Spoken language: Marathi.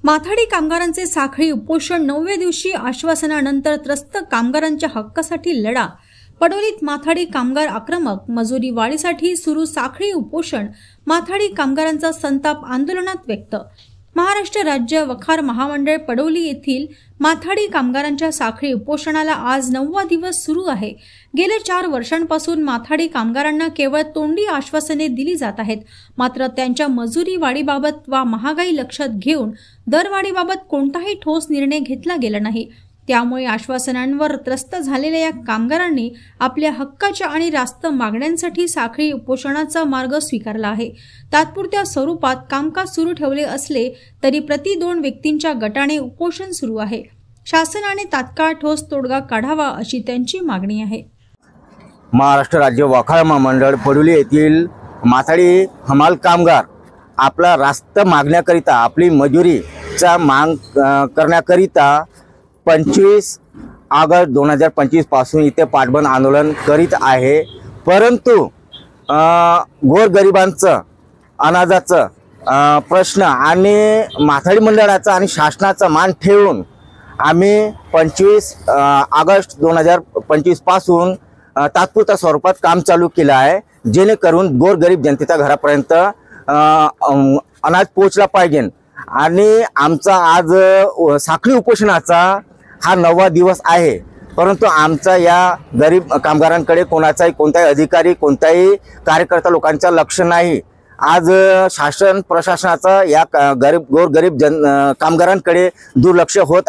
माथाडी कामगारांचे साखळी उपोषण 9व्या दिवशी आश्वासनानंतर त्रस्त कामगारांच्या हक्कासाठी लढा। पडोलीत माथाडी कामगार आक्रमक, मजुरी वाढीसाठी सुरू साखळी उपोषण। माथाडी कामगारांचा संताप आंदोलनात व्यक्त। महाराष्ट्र राज्य वखार महामंडळ पडोली येथील माथाडी कामगारांच्या साखळी उपोषणाला आज 9वा दिवस सुरू आहे। गेल्या 4 वर्षांपासून माथाडी कामगारांना केवळ तोंडी आश्वासने दिली जात आहेत, मात्र त्यांच्या मजुरी वाढीबाबत वा महागाई लक्षात घेऊन दरवाढीबाबत कोणताही ठोस निर्णय घेतला गेला नाही। त्यामुळे आश्वासनांवर त्रस्त झालेल्या या कामगारांनी आपल्या हक्काच्या आणि रास्त मागण्यांसाठी साखळी उपोषणाचा मार्ग स्वीकारला आहे। तात्पुरत्या स्वरूपात कामकाज सुरू ठेवले असले तरी प्रति 2 व्यक्तींच्या गटाने उपोषण सुरू आहे। शासनाने तात्काळ ठोस तोडगा काढावा अशी त्यांची मागणी आहे। महाराष्ट्र राज्य वखार महामंडळ पडोली येथील माथाडी हमाल कामगार आपला रास्त मागण्याकरिता, आपली मजुरीचा माग करण्याकरिता 25 ऑगस्ट 2025 पासून इथे पाठबंद आंदोलन करीत आहे। परंतु गोरगरिबांचं अनाजाचं प्रश्न आणि माथाडी मंडळाचा आणि शासनाचा मान ठेवून आम्ही 25 ऑगस्ट 2025 पासून तात्पुरत्या स्वरूपात काम चालू केलं आहे, जेणेकरून गोरगरीब जनतेच्या घरापर्यंत अनाज पोहोचला पाहिजे। आणि आमचा आज साखळी उपोषणाचा हा 9वा दिवस आहे। परंतु आमचा या गरीब कामगारांकडे कोणताही अधिकारी, कोणताही कार्यकर्ता लोकांचा लक्ष नाही। आज शासन प्रशासनाचा या गोरगरीब कामगारांकडे दुर्लक्ष होत